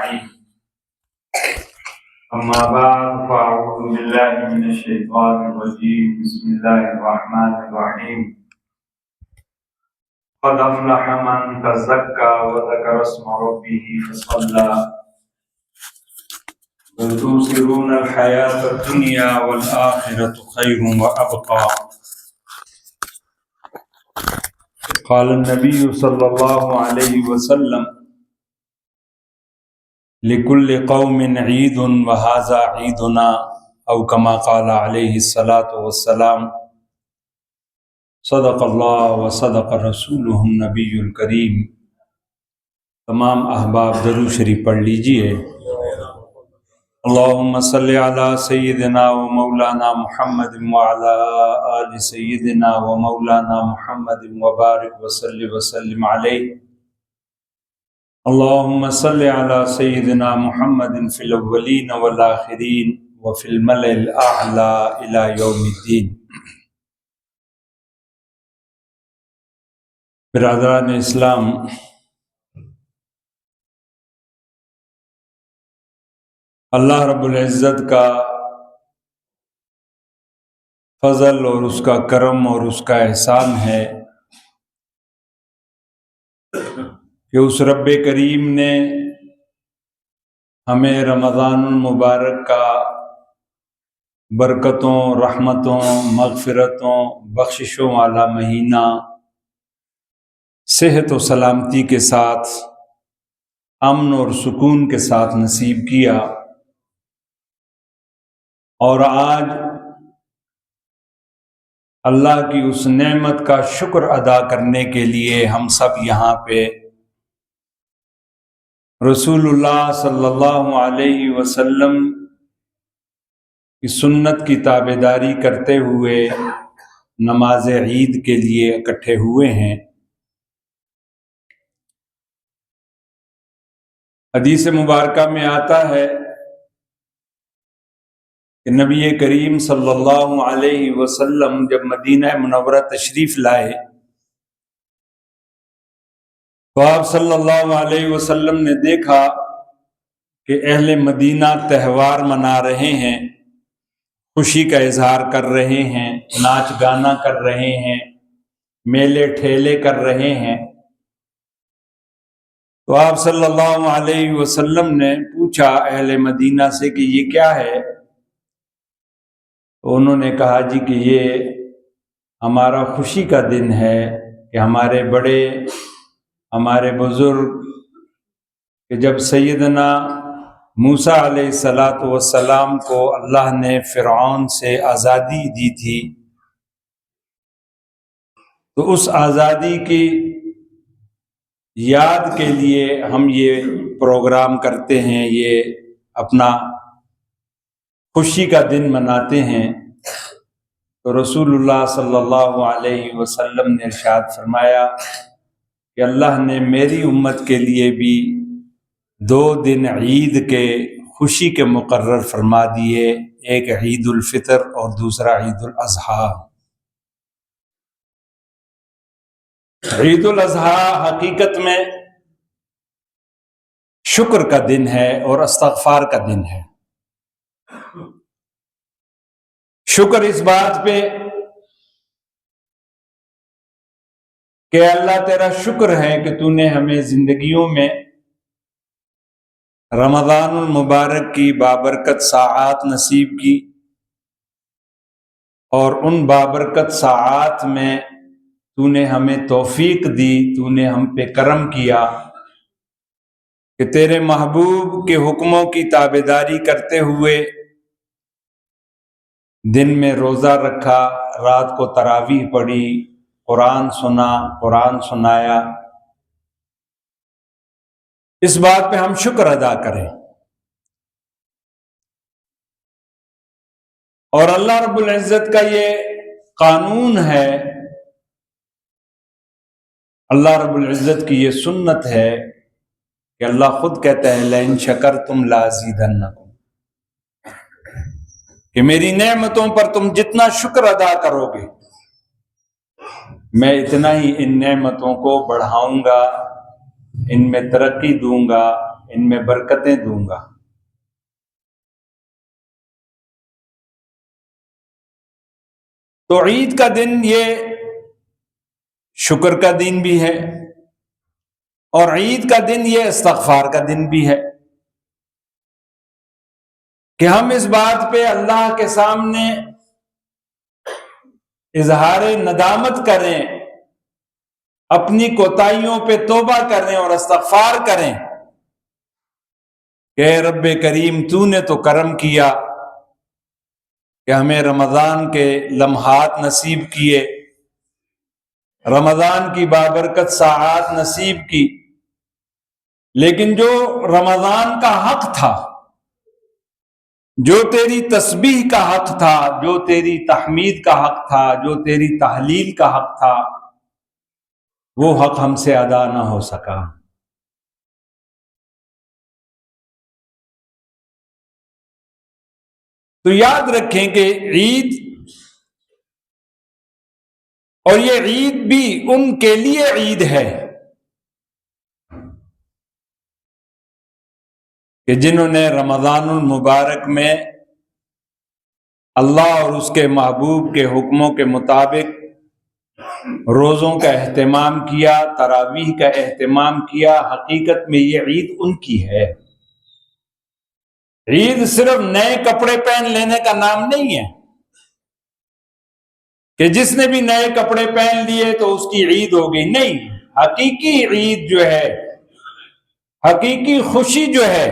أجمعين. أما بعد فأعوذ بالله من الشيطان الرجيم. بسم الله الرحمن الرحيم. قد أفلح من تزكى وذكر اسم ربه فصلى بل تؤثرون الحياة الدنيا والآخرة خير وأبقى. قال النبي صلى الله عليه وسلم لكل قوم عيد وهذا عيدنا، أو كما قال عليه الصلاة والسلام. صدق اللہ وصدق رسولہ النبی الکریم. تمام احباب درود شریف پڑھ لیجئے. اللہم صلی علی سیدنا و مولانا محمد وعلی آل سیدنا و مولانا محمد وبارک وسلم علیہ. اللہم صلی علی سیدنا محمد فی الاولین والآخرین وفی الملأ الاعلی الی یوم الدین. برادران اسلام، اللہ رب العزت کا فضل اور اس کا کرم اور اس کا احسان ہے کہ اس رب کریم نے ہمیں رمضان المبارک کا برکتوں، رحمتوں، مغفرتوں، بخششوں والا مہینہ صحت و سلامتی کے ساتھ، امن اور سکون کے ساتھ نصیب کیا. اور آج اللہ کی اس نعمت کا شکر ادا کرنے کے لیے ہم سب یہاں پہ رسول اللہ صلی اللہ علیہ وسلم کی سنت کی تابعداری کرتے ہوئے نماز عید کے لیے اکٹھے ہوئے ہیں. حدیث مبارکہ میں آتا ہے کہ نبی کریم صلی اللہ علیہ وسلم جب مدینہ منورہ تشریف لائے تو آپ صلی اللہ علیہ وسلم نے دیکھا کہ اہل مدینہ تہوار منا رہے ہیں، خوشی کا اظہار کر رہے ہیں، ناچ گانا کر رہے ہیں، میلے ٹھیلے کر رہے ہیں. تو آپ صلی اللہ علیہ وسلم نے پوچھا اہل مدینہ سے کہ یہ کیا ہے؟ تو انہوں نے کہا جی کہ یہ ہمارا خوشی کا دن ہے کہ ہمارے بڑے، ہمارے بزرگ، کہ جب سیدنا موسیٰ علیہ السلام کو اللہ نے فرعون سے آزادی دی تھی تو اس آزادی کی یاد کے لیے ہم یہ پروگرام کرتے ہیں، یہ اپنا خوشی کا دن مناتے ہیں. تو رسول اللہ صلی اللہ علیہ وسلم نے ارشاد فرمایا کہ اللہ نے میری امت کے لیے بھی 2 دن عید کے خوشی کے مقرر فرما دیے، ایک عید الفطر اور دوسرا عید الاضحیٰ. عید الاضحیٰ حقیقت میں شکر کا دن ہے اور استغفار کا دن ہے. شکر اس بات پہ کہ اللہ تیرا شکر ہے کہ تو نے ہمیں زندگیوں میں رمضان المبارک کی بابرکت ساعات نصیب کی، اور ان بابرکت ساعات میں تو نے ہمیں توفیق دی، تو نے ہم پہ کرم کیا کہ تیرے محبوب کے حکموں کی تابعداری کرتے ہوئے دن میں روزہ رکھا، رات کو تراویح پڑھی، قرآن سنا، قرآن سنایا. اس بات پہ ہم شکر ادا کریں. اور اللہ رب العزت کا یہ قانون ہے، اللہ رب العزت کی یہ سنت ہے کہ اللہ خود کہتا ہے لئن شکرتم لازیدنکم، کہ میری نعمتوں پر تم جتنا شکر ادا کرو گے میں اتنا ہی ان نعمتوں کو بڑھاؤں گا، ان میں ترقی دوں گا، ان میں برکتیں دوں گا۔ تو عید کا دن یہ شکر کا دن بھی ہے، اور عید کا دن یہ استغفار کا دن بھی ہے کہ ہم اس بات پہ اللہ کے سامنے اظہار ندامت کریں، اپنی کوتاہیوں پہ توبہ کریں اور استغفار کریں کہ اے رب کریم تو نے تو کرم کیا کہ ہمیں رمضان کے لمحات نصیب کیے، رمضان کی بابرکت ساعات نصیب کی، لیکن جو رمضان کا حق تھا، جو تیری تسبیح کا حق تھا، جو تیری تحمید کا حق تھا، جو تیری تحلیل کا حق تھا، وہ حق ہم سے ادا نہ ہو سکا۔ تو یاد رکھیں کہ عید، اور یہ عید بھی ان کے لیے عید ہے کہ جنہوں نے رمضان المبارک میں اللہ اور اس کے محبوب کے حکموں کے مطابق روزوں کا اہتمام کیا، تراویح کا اہتمام کیا۔ حقیقت میں یہ عید ان کی ہے۔ عید صرف نئے کپڑے پہن لینے کا نام نہیں ہے کہ جس نے بھی نئے کپڑے پہن لیے تو اس کی عید ہو گئی، نہیں۔ حقیقی عید جو ہے، حقیقی خوشی جو ہے،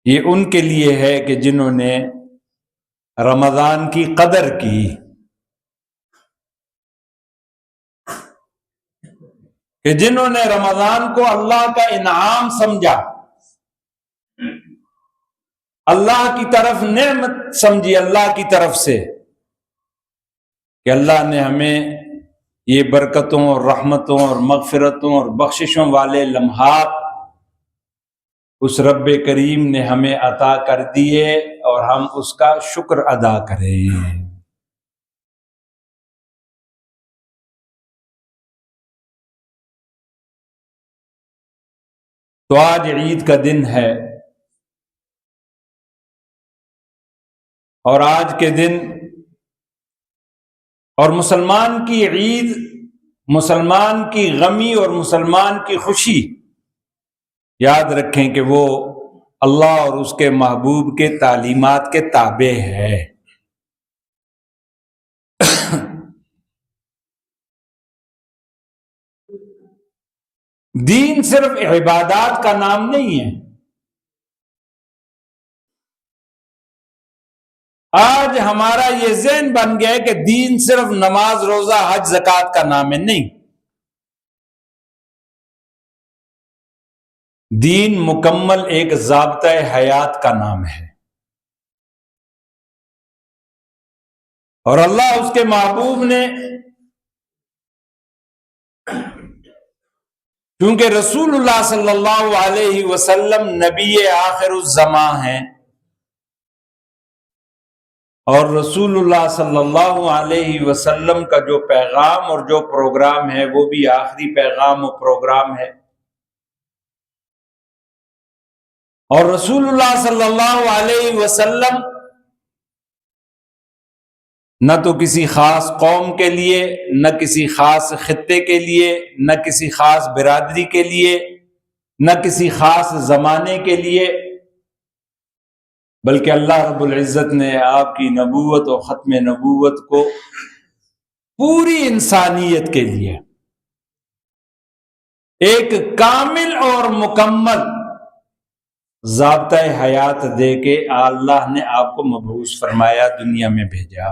یہ ان کے لیے ہے کہ جنہوں نے رمضان کی قدر کی، کہ جنہوں نے رمضان کو اللہ کا انعام سمجھا، اللہ کی طرف نعمت سمجھی، اللہ کی طرف سے کہ اللہ نے ہمیں یہ برکتوں اور رحمتوں اور مغفرتوں اور بخششوں والے لمحات اس رب کریم نے ہمیں عطا کر دیے، اور ہم اس کا شکر ادا کریں۔ تو آج عید کا دن ہے، اور آج کے دن اور مسلمان کی عید، مسلمان کی غمی اور مسلمان کی خوشی، یاد رکھیں کہ وہ اللہ اور اس کے محبوب کے تعلیمات کے تابع ہے۔ دین صرف عبادات کا نام نہیں ہے۔ آج ہمارا یہ ذہن بن گیا ہے کہ دین صرف نماز، روزہ، حج، زکوٰۃ کا نام ہے، نہیں۔ دین مکمل ایک ضابطۂ حیات کا نام ہے، اور اللہ اس کے محبوب نے، کیونکہ رسول اللہ صلی اللہ علیہ وسلم نبی آخر الزماں ہیں، اور رسول اللہ صلی اللہ علیہ وسلم کا جو پیغام اور جو پروگرام ہے وہ بھی آخری پیغام و پروگرام ہے، اور رسول اللہ صلی اللہ علیہ وسلم نہ تو کسی خاص قوم کے لیے، نہ کسی خاص خطے کے لیے، نہ کسی خاص برادری کے لیے، نہ کسی خاص زمانے کے لیے، بلکہ اللہ رب العزت نے آپ کی نبوت اور ختم نبوت کو پوری انسانیت کے لیے ایک کامل اور مکمل ضابطۂ حیات دے کے اللہ نے آپ کو مبعوث فرمایا، دنیا میں بھیجا۔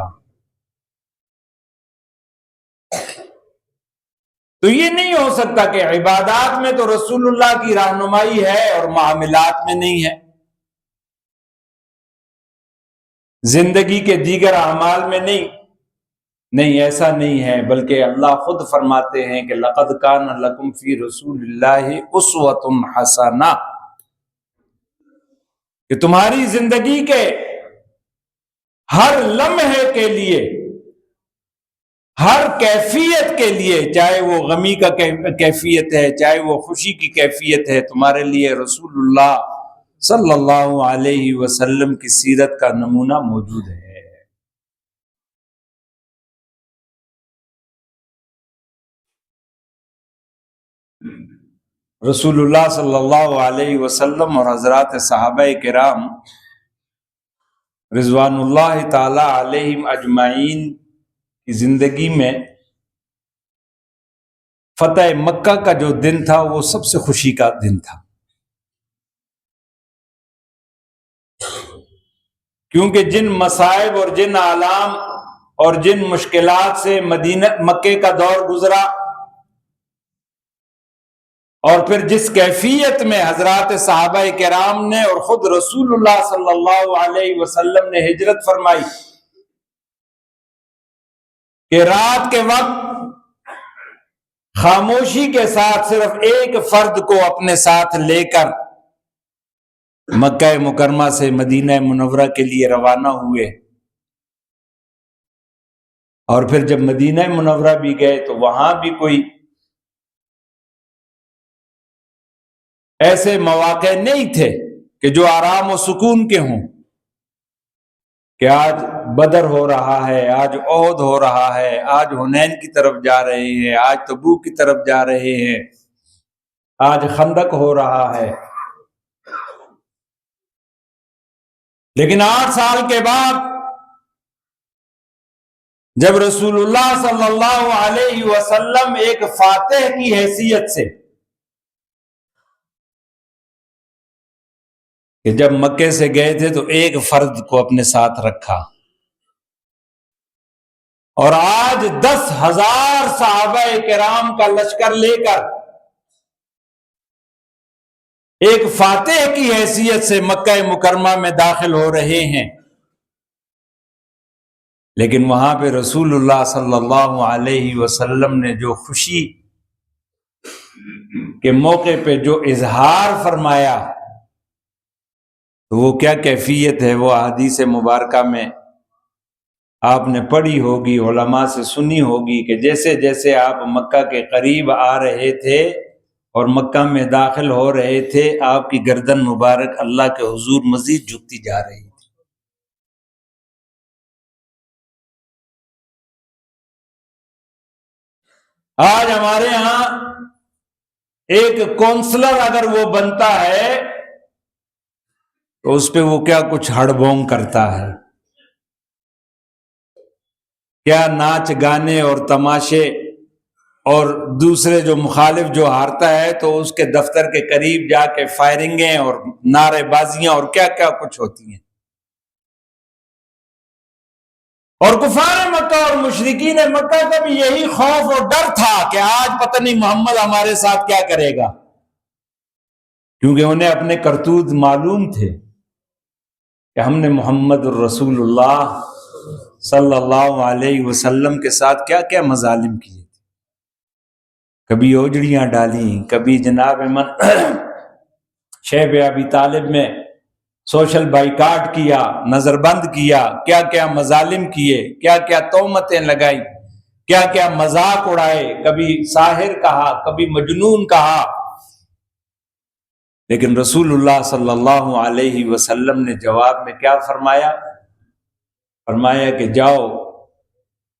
تو یہ نہیں ہو سکتا کہ عبادات میں تو رسول اللہ کی رہنمائی ہے اور معاملات میں نہیں ہے، زندگی کے دیگر اعمال میں نہیں، ایسا نہیں ہے، بلکہ اللہ خود فرماتے ہیں کہ لَقَدْ كَانَ لَكُمْ فِي رَسُولِ اللَّهِ أُسْوَةٌ حَسَنَةٌ، کہ تمہاری زندگی کے ہر لمحے کے لیے ہر کیفیت کے لیے، چاہے وہ غمی کا کیفیت ہے، چاہے وہ خوشی کی کیفیت ہے، تمہارے لیے رسول اللہ صلی اللہ علیہ وسلم کی سیرت کا نمونہ موجود ہے۔ رسول اللہ صلی اللہ علیہ وسلم اور حضرات صحابہ کرام رضوان اللہ تعالی علیہم اجمعین کی زندگی میں فتح مکہ کا جو دن تھا وہ سب سے خوشی کا دن تھا، کیونکہ جن مصائب اور جن آلام اور جن مشکلات سے مکے کا دور گزرا، اور پھر جس کیفیت میں حضرات صحابہ کرام نے اور خود رسول اللہ صلی اللہ علیہ وسلم نے ہجرت فرمائی کہ رات کے وقت خاموشی کے ساتھ صرف ایک فرد کو اپنے ساتھ لے کر مکہ مکرمہ سے مدینہ منورہ کے لیے روانہ ہوئے، اور پھر جب مدینہ منورہ بھی گئے تو وہاں بھی کوئی ایسے مواقع نہیں تھے کہ جو آرام و سکون کے ہوں، کہ آج بدر ہو رہا ہے، آج احد ہو رہا ہے، آج حنین کی طرف جا رہے ہیں، آج تبوک کی طرف جا رہے ہیں، آج خندق ہو رہا ہے۔ لیکن 8 سال کے بعد جب رسول اللہ صلی اللہ علیہ وسلم ایک فاتح کی حیثیت سے، کہ جب مکے سے گئے تھے تو ایک فرد کو اپنے ساتھ رکھا، اور آج 10,000 صحابہ کرام کا لشکر لے کر ایک فاتح کی حیثیت سے مکہ مکرمہ میں داخل ہو رہے ہیں، لیکن وہاں پہ رسول اللہ صلی اللہ علیہ وسلم نے جو خوشی کے موقع پہ جو اظہار فرمایا، تو وہ کیا کیفیت ہے، وہ احادیث مبارکہ میں آپ نے پڑھی ہوگی، علماء سے سنی ہوگی، کہ جیسے جیسے آپ مکہ کے قریب آ رہے تھے اور مکہ میں داخل ہو رہے تھے، آپ کی گردن مبارک اللہ کے حضور مزید جھکتی جا رہی تھی۔ آج ہمارے ہاں ایک کونسلر اگر وہ بنتا ہے تو اس پہ وہ کیا کچھ ہڑبونگ کرتا ہے، کیا ناچ گانے اور تماشے، اور دوسرے جو مخالف جو ہارتا ہے تو اس کے دفتر کے قریب جا کے فائرنگیں اور نعرے بازیاں اور کیا کیا کچھ ہوتی ہیں۔ اور کفار مکہ اور مشرکین مکہ کا بھی یہی خوف اور ڈر تھا کہ آج پتہ نہیں محمد ہمارے ساتھ کیا کرے گا، کیونکہ انہیں اپنے کرتوت معلوم تھے کہ ہم نے محمد الرسول اللہ صلی اللہ علیہ وسلم کے ساتھ کیا کیا مظالم کیے تھے، کبھی اوجڑیاں ڈالیں، کبھی جناب شیب ابی طالب میں سوشل بائیکاٹ کیا، نظر بند کیا، کیا کیا مظالم کیے، کیا کیا تہمتیں لگائی، کیا کیا مذاق اڑائے، کبھی ساحر کہا، کبھی مجنون کہا، لیکن رسول اللہ صلی اللہ علیہ وسلم نے جواب میں کیا فرمایا؟ فرمایا کہ جاؤ،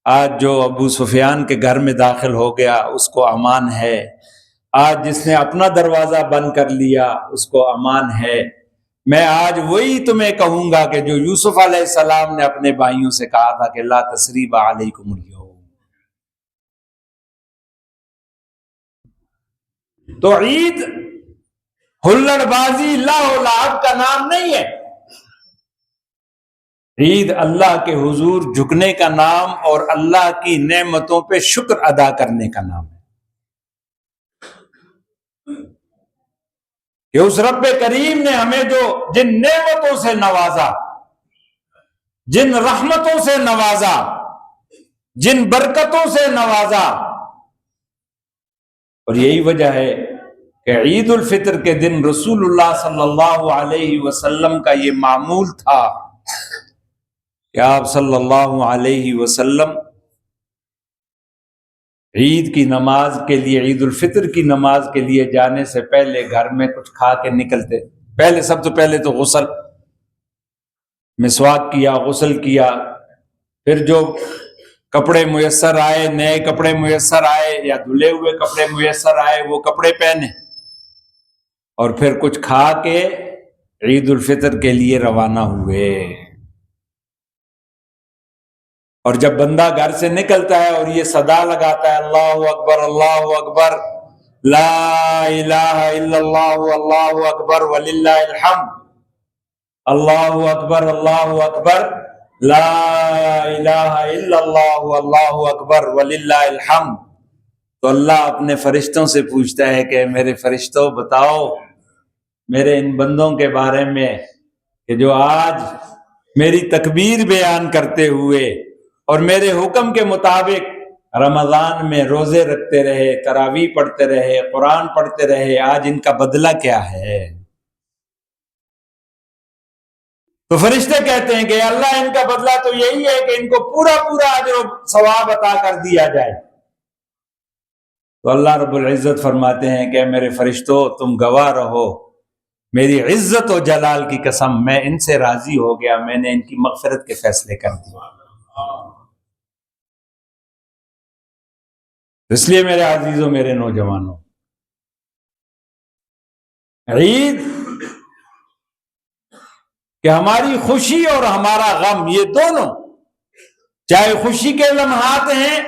آج جو ابو سفیان کے گھر میں داخل ہو گیا اس کو امان ہے، آج جس نے اپنا دروازہ بند کر لیا اس کو امان ہے، میں آج وہی تمہیں کہوں گا کہ جو یوسف علیہ السلام نے اپنے بھائیوں سے کہا تھا کہ لا تثریب علیکم اليوم۔ تو عید ہلڑ بازی لاہ و لعب کا نام نہیں ہے، عید اللہ کے حضور جھکنے کا نام اور اللہ کی نعمتوں پہ شکر ادا کرنے کا نام ہے، کہ اس رب کریم نے ہمیں جو جن نعمتوں سے نوازا، جن رحمتوں سے نوازا، جن برکتوں سے نوازا، اور یہی وجہ ہے کہ عید الفطر کے دن رسول اللہ صلی اللہ علیہ وسلم کا یہ معمول تھا کہ آپ صلی اللہ علیہ وسلم عید کی نماز کے لیے، عید الفطر کی نماز کے لیے جانے سے پہلے گھر میں کچھ کھا کے نکلتے. سب سے پہلے تو غسل، مسواک کیا، غسل کیا، پھر جو کپڑے میسر آئے، نئے کپڑے میسر آئے یا دھلے ہوئے کپڑے میسر آئے، وہ کپڑے پہنے اور پھر کچھ کھا کے عید الفطر کے لیے روانہ ہوئے. اور جب بندہ گھر سے نکلتا ہے اور یہ صدا لگاتا ہے اللہ اکبر لا الہ الا اللہ اللہ اکبر وللہ الحمد، اللہ اکبر لا الہ الا اللہ اللہ اکبر وللہ الحمد، تو اللہ اپنے فرشتوں سے پوچھتا ہے کہ میرے فرشتوں بتاؤ میرے ان بندوں کے بارے میں کہ جو آج میری تکبیر بیان کرتے ہوئے اور میرے حکم کے مطابق رمضان میں روزے رکھتے رہے، تراویح پڑھتے رہے، قرآن پڑھتے رہے، آج ان کا بدلہ کیا ہے؟ تو فرشتے کہتے ہیں کہ اللہ ان کا بدلہ تو یہی ہے کہ ان کو پورا اجر و ثواب عطا کر دیا جائے. تو اللہ رب العزت فرماتے ہیں کہ میرے فرشتوں تم گواہ رہو، میری عزت و جلال کی قسم میں ان سے راضی ہو گیا، میں نے ان کی مغفرت کے فیصلے کر دیے. اس لیے میرے عزیزوں، میرے نوجوانوں، عید کہ ہماری خوشی اور ہمارا غم، یہ دونوں، چاہے خوشی کے لمحات ہیں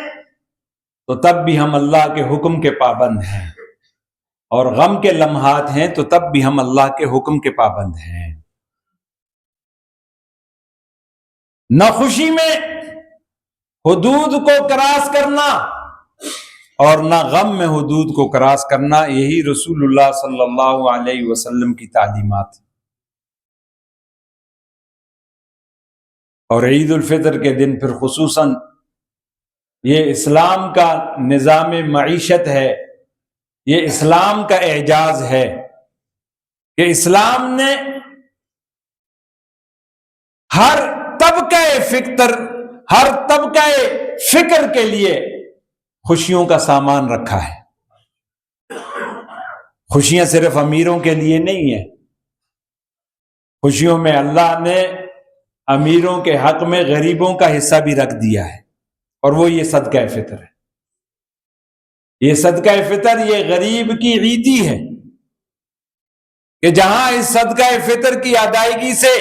تو تب بھی ہم اللہ کے حکم کے پابند ہیں، اور غم کے لمحات ہیں تو تب بھی ہم اللہ کے حکم کے پابند ہیں. نہ خوشی میں حدود کو کراس کرنا اور نہ غم میں حدود کو کراس کرنا، یہی رسول اللہ صلی اللہ علیہ وسلم کی تعلیمات. اور عید الفطر کے دن پھر خصوصاً یہ اسلام کا نظام معیشت ہے، یہ اسلام کا اعجاز ہے کہ اسلام نے ہر طبقہ فکر کے لیے خوشیوں کا سامان رکھا ہے. خوشیاں صرف امیروں کے لیے نہیں ہیں، خوشیوں میں اللہ نے امیروں کے حق میں غریبوں کا حصہ بھی رکھ دیا ہے، اور وہ یہ صدقہ فطر ہے. یہ صدقہ فطر یہ غریب کی عیدی ہے کہ جہاں اس صدقہ فطر کی ادائیگی سے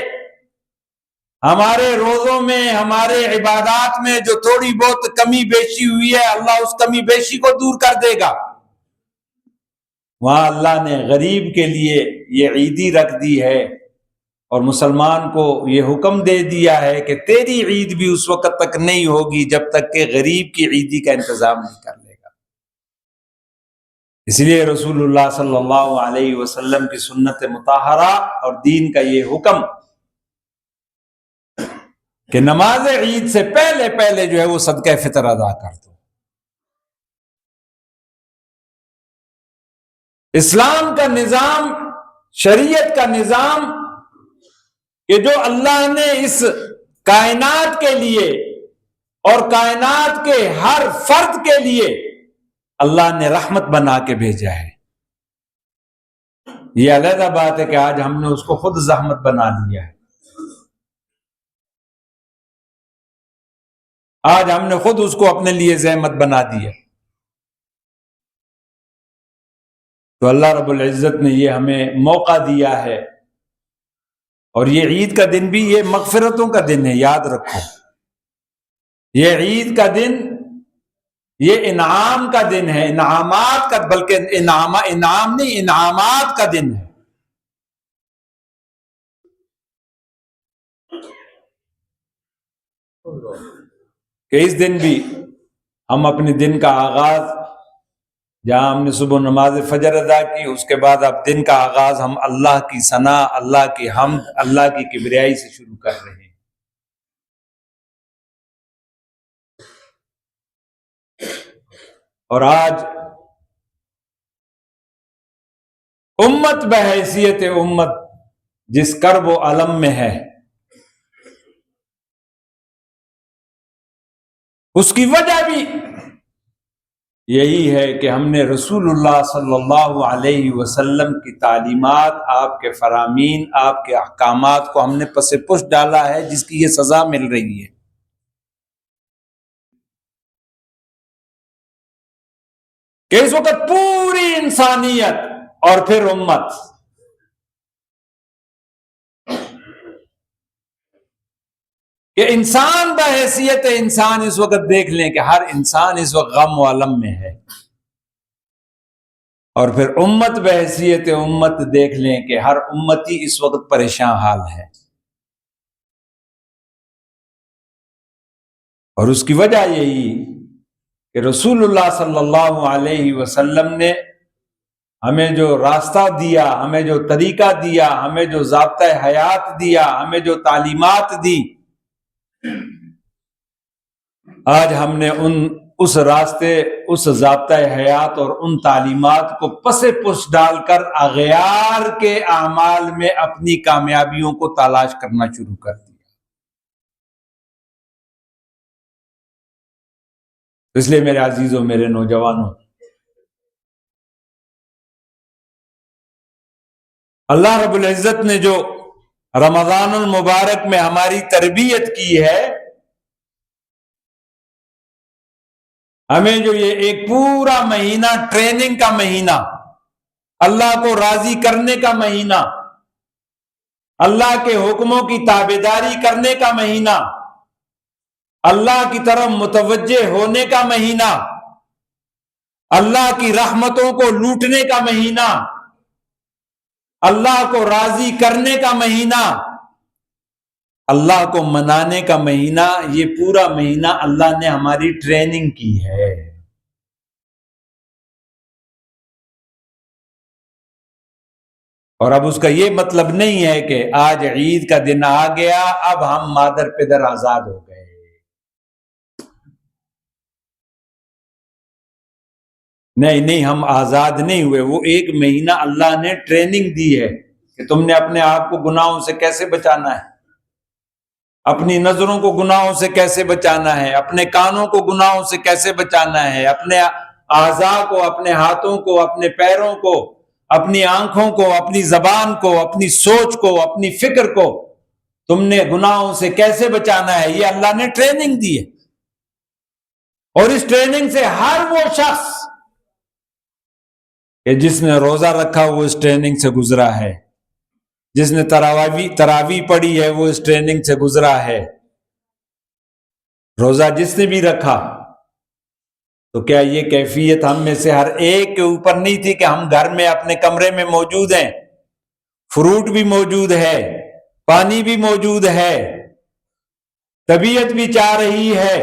ہمارے روزوں میں، ہمارے عبادات میں جو تھوڑی بہت کمی بیشی ہوئی ہے، اللہ اس کمی بیشی کو دور کر دے گا. وہاں اللہ نے غریب کے لیے یہ عیدی رکھ دی ہے، اور مسلمان کو یہ حکم دے دیا ہے کہ تیری عید بھی اس وقت تک نہیں ہوگی جب تک کہ غریب کی عیدی کا انتظام نہیں کر لے گا. اس لیے رسول اللہ صلی اللہ علیہ وسلم کی سنت مطہرہ اور دین کا یہ حکم کہ نماز عید سے پہلے جو ہے وہ صدقہ فطر ادا کر دو. اسلام کا نظام، شریعت کا نظام کہ جو اللہ نے اس کائنات کے لیے اور کائنات کے ہر فرد کے لیے اللہ نے رحمت بنا کے بھیجا ہے. یہ علیحدہ بات ہے کہ آج ہم نے اس کو خود زحمت بنا لیا ہے، آج ہم نے خود اس کو اپنے لیے زحمت بنا دی ہے. تو اللہ رب العزت نے یہ ہمیں موقع دیا ہے، اور یہ عید کا دن بھی یہ مغفرتوں کا دن ہے. یاد رکھو، یہ عید کا دن یہ انعام کا دن ہے، انعامات کا، بلکہ انعام نہیں، انعامات کا دن ہے. کہ اس دن بھی ہم اپنے دن کا آغاز، جہاں ہم نے صبح نماز فجر ادا کی، اس کے بعد اب دن کا آغاز ہم اللہ کی ثنا، اللہ کی حمد، اللہ کی کبریائی سے شروع کر رہے ہیں. اور آج امت بحیثیت امت جس کرب و علم میں ہے، اس کی وجہ بھی یہی ہے کہ ہم نے رسول اللہ صلی اللہ علیہ وسلم کی تعلیمات، آپ کے فرامین، آپ کے احکامات کو ہم نے پس پش ڈالا ہے، جس کی یہ سزا مل رہی ہے۔ کہ اس وقت پوری انسانیت اور پھر امت کہ انسان بحیثیت انسان اس وقت دیکھ لیں کہ ہر انسان اس وقت غم و الم میں ہے، اور پھر امت بحیثیت امت دیکھ لیں کہ ہر امتی اس وقت پریشان حال ہے۔ اور اس کی وجہ یہی کہ رسول اللہ صلی اللہ علیہ وسلم نے ہمیں جو راستہ دیا، ہمیں جو طریقہ دیا، ہمیں جو ضابطۂ حیات دیا، ہمیں جو تعلیمات دی، آج ہم نے اس راستے، اس ضابطۂ حیات اور ان تعلیمات کو پس پش ڈال کر اغیار کے اعمال میں اپنی کامیابیوں کو تلاش کرنا شروع کر دیا۔ اس لیے میرے عزیزوں، میرے نوجوانوں، اللہ رب العزت نے جو رمضان المبارک میں ہماری تربیت کی ہے، ہمیں جو یہ ایک پورا مہینہ ٹریننگ کا مہینہ، اللہ کو راضی کرنے کا مہینہ، اللہ کے حکموں کی تابعداری کرنے کا مہینہ، اللہ کی طرف متوجہ ہونے کا مہینہ، اللہ کی رحمتوں کو لوٹنے کا مہینہ، اللہ کو راضی کرنے کا مہینہ، اللہ کو منانے کا مہینہ، یہ پورا مہینہ اللہ نے ہماری ٹریننگ کی ہے۔ اور اب اس کا یہ مطلب نہیں ہے کہ آج عید کا دن آ گیا، اب ہم مادر پدر آزاد ہو گئے۔ نہیں، ہم آزاد نہیں ہوئے۔ وہ ایک مہینہ اللہ نے ٹریننگ دی ہے کہ تم نے اپنے آپ کو گناہوں سے کیسے بچانا ہے، اپنی نظروں کو گناہوں سے کیسے بچانا ہے، اپنے کانوں کو گناہوں سے کیسے بچانا ہے، اپنے اعضاء کو، اپنے ہاتھوں کو، اپنے پیروں کو، اپنی آنکھوں کو، اپنی زبان کو، اپنی سوچ کو، اپنی فکر کو تم نے گناہوں سے کیسے بچانا ہے، یہ اللہ نے ٹریننگ دی ہے۔ اور اس ٹریننگ سے ہر وہ شخص کہ جس نے روزہ رکھا وہ اس ٹریننگ سے گزرا ہے، جس نے تراویح پڑھی ہے وہ اس ٹریننگ سے گزرا ہے۔ روزہ جس نے بھی رکھا، تو کیا یہ کیفیت ہم میں سے ہر ایک کے اوپر نہیں تھی کہ ہم گھر میں اپنے کمرے میں موجود ہیں، فروٹ بھی موجود ہے، پانی بھی موجود ہے، طبیعت بھی چاہ رہی ہے،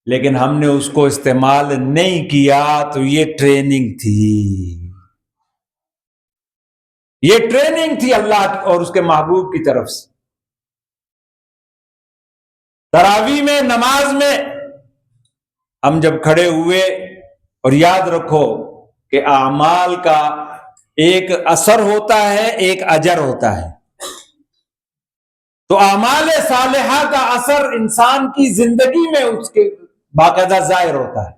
لیکن ہم نے اس کو استعمال نہیں کیا؟ تو یہ ٹریننگ تھی، یہ ٹریننگ تھی اللہ اور اس کے محبوب کی طرف سے۔ تراویح میں، نماز میں ہم جب کھڑے ہوئے، اور یاد رکھو کہ اعمال کا ایک اثر ہوتا ہے، ایک اجر ہوتا ہے، تو اعمال صالحہ کا اثر انسان کی زندگی میں اس کے باقاعدہ ظاہر ہوتا ہے۔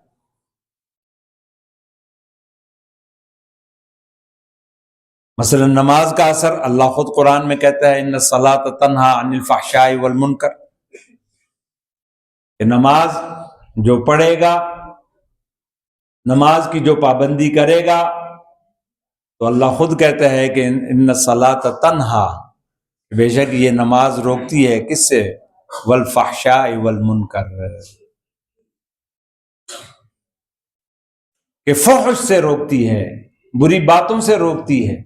مثلا نماز کا اثر اللہ خود قرآن میں کہتا ہے ان الصلاۃ تنہی عن الفحشاء والمنکر، کہ نماز جو پڑھے گا، نماز کی جو پابندی کرے گا، تو اللہ خود کہتا ہے کہ ان الصلاۃ تنہی، بے شک یہ نماز روکتی ہے کس سے؟ والفحشاء والمنکر، کہ فحش سے روکتی ہے، بری باتوں سے روکتی ہے۔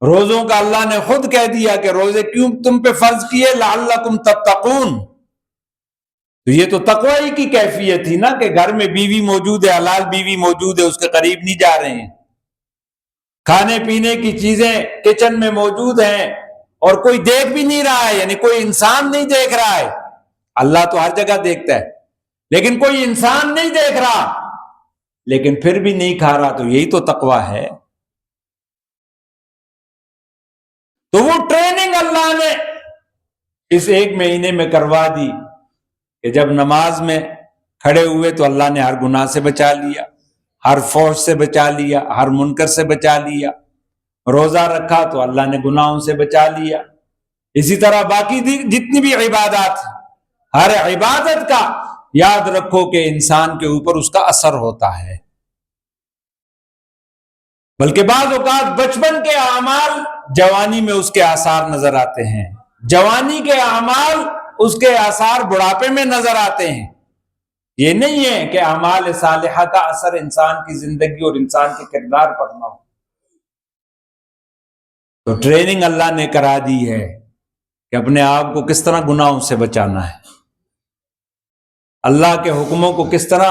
روزوں کا اللہ نے خود کہہ دیا کہ روزے کیوں تم پہ فرض کیے؟ لعلکم تتقون، تو یہ تو تقوی کی کیفیت تھی نا، کہ گھر میں بیوی موجود ہے، حلال بیوی موجود ہے، اس کے قریب نہیں جا رہے ہیں، کھانے پینے کی چیزیں کچن میں موجود ہیں اور کوئی دیکھ بھی نہیں رہا ہے، یعنی کوئی انسان نہیں دیکھ رہا ہے۔ اللہ تو ہر جگہ دیکھتا ہے، لیکن کوئی انسان نہیں دیکھ رہا، لیکن پھر بھی نہیں کھا رہا، تو یہی تو تقوی ہے۔ تو وہ ٹریننگ اللہ نے اس ایک مہینے میں کروا دی کہ جب نماز میں کھڑے ہوئے تو اللہ نے ہر گناہ سے بچا لیا، ہر فحش سے بچا لیا، ہر منکر سے بچا لیا۔ روزہ رکھا تو اللہ نے گناہوں سے بچا لیا۔ اسی طرح باقی جتنی بھی عبادات، ہر عبادت کا یاد رکھو کہ انسان کے اوپر اس کا اثر ہوتا ہے۔ بلکہ بعض اوقات بچپن کے اعمال جوانی میں اس کے آثار نظر آتے ہیں، جوانی کے اعمال اس کے آثار بڑھاپے میں نظر آتے ہیں۔ یہ نہیں ہے کہ اعمال صالحہ کا اثر انسان کی زندگی اور انسان کے کردار پر نہ ہو۔ تو ٹریننگ اللہ نے کرا دی ہے کہ اپنے آپ کو کس طرح گناہوں سے بچانا ہے، اللہ کے حکموں کو کس طرح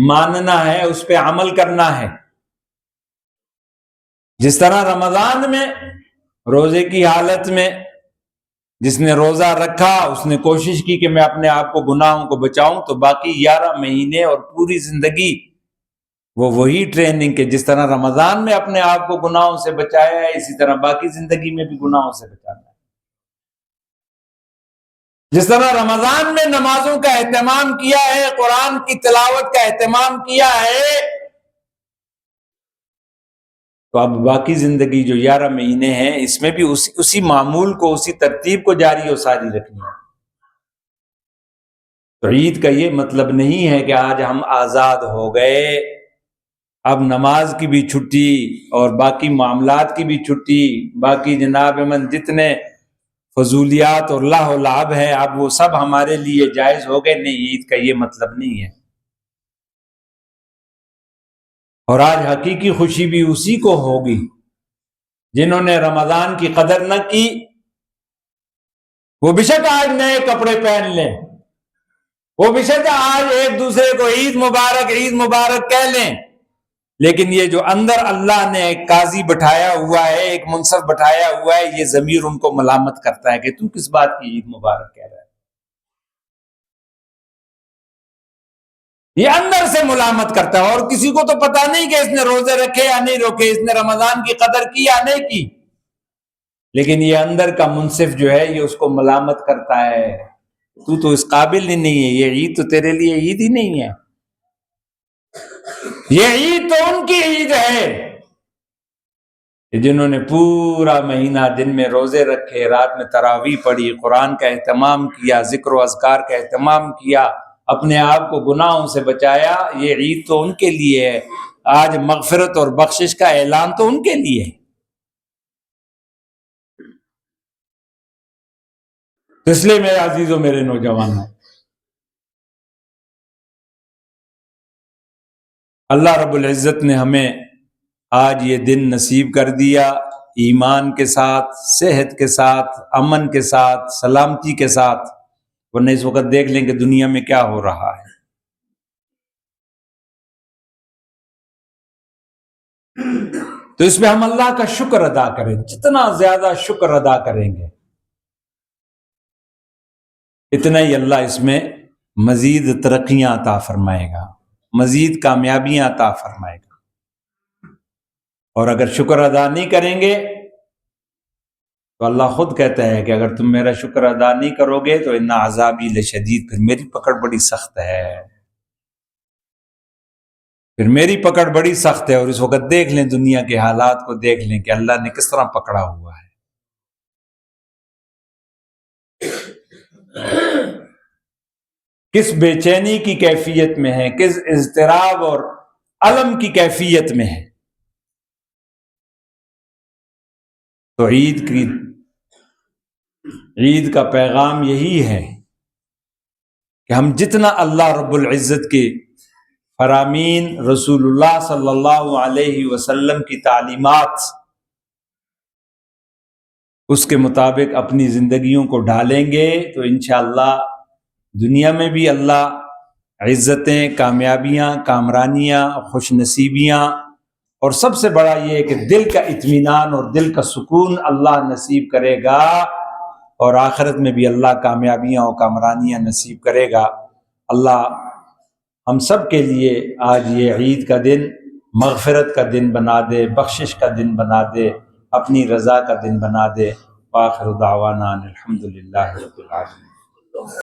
ماننا ہے، اس پہ عمل کرنا ہے۔ جس طرح رمضان میں روزے کی حالت میں جس نے روزہ رکھا اس نے کوشش کی کہ میں اپنے آپ کو گناہوں کو بچاؤں، تو باقی 11 مہینے اور پوری زندگی وہ وہی ٹریننگ کہ جس طرح رمضان میں اپنے آپ کو گناہوں سے بچایا ہے، اسی طرح باقی زندگی میں بھی گناہوں سے بچانا ہے۔ جس طرح رمضان میں نمازوں کا اہتمام کیا ہے، قرآن کی تلاوت کا اہتمام کیا ہے، تو اب باقی زندگی جو 11 مہینے ہیں اس میں بھی اسی معمول کو، اسی ترتیب کو جاری و ساری رکھنی ہے۔ تو عید کا یہ مطلب نہیں ہے کہ آج ہم آزاد ہو گئے، اب نماز کی بھی چھٹی اور باقی معاملات کی بھی چھٹی، باقی جناب من جتنے فضولیات اور لہو و لعب ہے اب وہ سب ہمارے لیے جائز ہو گئے۔ نہیں، عید کا یہ مطلب نہیں ہے۔ اور آج حقیقی خوشی بھی اسی کو ہوگی جنہوں نے رمضان کی قدر نہ کی۔ وہ بے شک آج نئے کپڑے پہن لیں، وہ بے شک آج ایک دوسرے کو عید مبارک کہہ لیں، لیکن یہ جو اندر اللہ نے ایک قاضی بٹھایا ہوا ہے، ایک منصف بٹھایا ہوا ہے، یہ ضمیر ان کو ملامت کرتا ہے کہ تو کس بات کی عید مبارک کہہ رہا ہے۔ یہ اندر سے ملامت کرتا ہے، اور کسی کو تو پتا نہیں کہ اس نے روزے رکھے یا نہیں رکھے، اس نے رمضان کی قدر کی یا نہیں کی، لیکن یہ اندر کا منصف جو ہے یہ اس کو ملامت کرتا ہے، تو اس قابل ہی نہیں ہے، یہ عید تو تیرے لیے عید ہی نہیں ہے، یہ عید تو ان کی عید ہے جنہوں نے پورا مہینہ دن میں روزے رکھے، رات میں تراویح پڑھی، قرآن کا اہتمام کیا، ذکر و اذکار کا اہتمام کیا، اپنے آپ کو گناہوں سے بچایا۔ یہ عید تو ان کے لیے ہے، آج مغفرت اور بخشش کا اعلان تو ان کے لیے ہے۔ تو اس لیے میرے عزیزوں، میرے نوجوانوں، اللہ رب العزت نے ہمیں آج یہ دن نصیب کر دیا، ایمان کے ساتھ، صحت کے ساتھ، امن کے ساتھ، سلامتی کے ساتھ، ورنہ اس وقت دیکھ لیں کہ دنیا میں کیا ہو رہا ہے۔ تو اس میں ہم اللہ کا شکر ادا کریں، جتنا زیادہ شکر ادا کریں گے اتنا ہی اللہ اس میں مزید ترقیاں عطا فرمائے گا، مزید کامیابیاں عطا فرمائے گا۔ اور اگر شکر ادا نہیں کریں گے تو اللہ خود کہتا ہے کہ اگر تم میرا شکر ادا نہیں کرو گے تو ان عذابی لشدید، پھر میری پکڑ بڑی سخت ہے، پھر میری پکڑ بڑی سخت ہے۔ اور اس وقت دیکھ لیں، دنیا کے حالات کو دیکھ لیں کہ اللہ نے کس طرح پکڑا ہوا ہے۔ کس بے چینی کی کیفیت میں ہے، کس اضطراب اور الم کی کیفیت میں ہے۔ تو عید کا پیغام یہی ہے کہ ہم جتنا اللہ رب العزت کے فرامین، رسول اللہ صلی اللہ علیہ وسلم کی تعلیمات، اس کے مطابق اپنی زندگیوں کو ڈھالیں گے تو انشاءاللہ دنیا میں بھی اللہ عزتیں، کامیابیاں، کامرانیاں، خوش نصیبیاں، اور سب سے بڑا یہ ہے کہ دل کا اطمینان اور دل کا سکون اللہ نصیب کرے گا، اور آخرت میں بھی اللہ کامیابیاں اور کامرانیاں نصیب کرے گا۔ اللہ ہم سب کے لیے آج یہ عید کا دن مغفرت کا دن بنا دے، بخشش کا دن بنا دے، اپنی رضا کا دن بنا دے۔ وآخر دعوانا الحمدللہ رب العالمین۔